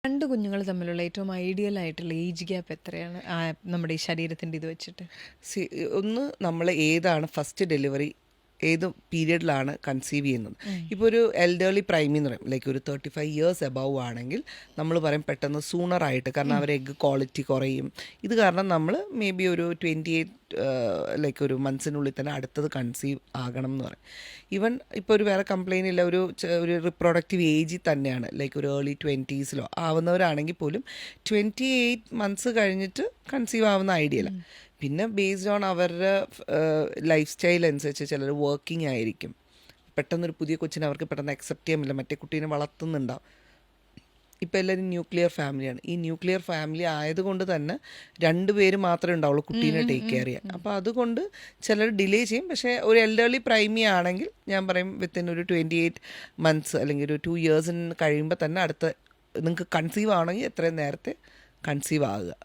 രണ്ട് കുഞ്ഞുങ്ങൾ തമ്മിലുള്ള ഏറ്റവും ഐഡിയൽ ആയിട്ടുള്ള ഏജ് ഗ്യാപ്പ് എത്രയാണ് നമ്മുടെ ഈ ശരീരത്തിൻ്റെ ഇത് വെച്ചിട്ട്? ഒന്ന് നമ്മൾ ഏതാണ് ഫസ്റ്റ് ഡെലിവറി ഏത് പീരിയഡിലാണ് കൺസീവ് ചെയ്യുന്നത്. ഇപ്പോൾ ഒരു എൽഡേർലി പ്രൈമി എന്ന് പറയും, ലൈക്ക് ഒരു 35 ഇയേഴ്സ് എബവ് ആണെങ്കിൽ നമ്മൾ പറയും പെട്ടെന്ന് സൂണറായിട്ട്, കാരണം അവർ എഗ്ഗ് ക്വാളിറ്റി കുറയും. ഇത് കാരണം നമ്മൾ മേ ബി ഒരു 28 ലൈക്ക് ഒരു മന്ത്സിനുള്ളിൽ തന്നെ അടുത്തത് കൺസീവ് ആകണം എന്ന് പറയും. ഈവൻ ഇപ്പോൾ ഒരു വേറെ കംപ്ലയിൻ്റ് ഇല്ല, ഒരു റിപ്രൊഡക്റ്റീവ് ഏജിൽ തന്നെയാണ്, ലൈക്ക് ഒരു ഏർലി 20s ആവുന്നവരാണെങ്കിൽ പോലും 28 മന്ത്സ് കഴിഞ്ഞിട്ട് കൺസീവ് ആവുന്ന ഐഡിയല്ല. പിന്നെ ബേസ്ഡ് ഓൺ അവരുടെ ലൈഫ് സ്റ്റൈൽ അനുസരിച്ച് ചിലർ വർക്കിംഗ് ആയിരിക്കും. പെട്ടെന്നൊരു പുതിയ കൊച്ചിനെ അവർക്ക് പെട്ടെന്ന് അക്സെപ്റ്റ് ചെയ്യാൻ പറ്റില്ല, മറ്റേ കുട്ടീനെ വളർത്തുന്നുണ്ടാവും. ഇപ്പോൾ എല്ലാവരും ന്യൂക്ലിയർ ഫാമിലിയാണ്. ഈ ന്യൂക്ലിയർ ഫാമിലി ആയതുകൊണ്ട് തന്നെ 2 പേര് മാത്രമേ ഉണ്ടാവുള്ളൂ കുട്ടീനെ ടേക്ക് കെയർ ചെയ്യാൻ. അപ്പോൾ അതുകൊണ്ട് ചിലർ ഡിലേ ചെയ്യും. പക്ഷേ ഒരു എൽഡർലി പ്രൈമി ആണെങ്കിൽ ഞാൻ പറയും വിത്തിൻ ഒരു 28 മന്ത്സ് അല്ലെങ്കിൽ ഒരു 2 ഇയേഴ്സിന് കഴിയുമ്പോൾ തന്നെ അടുത്ത നിങ്ങൾക്ക് കൺസീവ് ആണെങ്കിൽ എത്രയും നേരത്തെ കൺസീവ് ആകുക.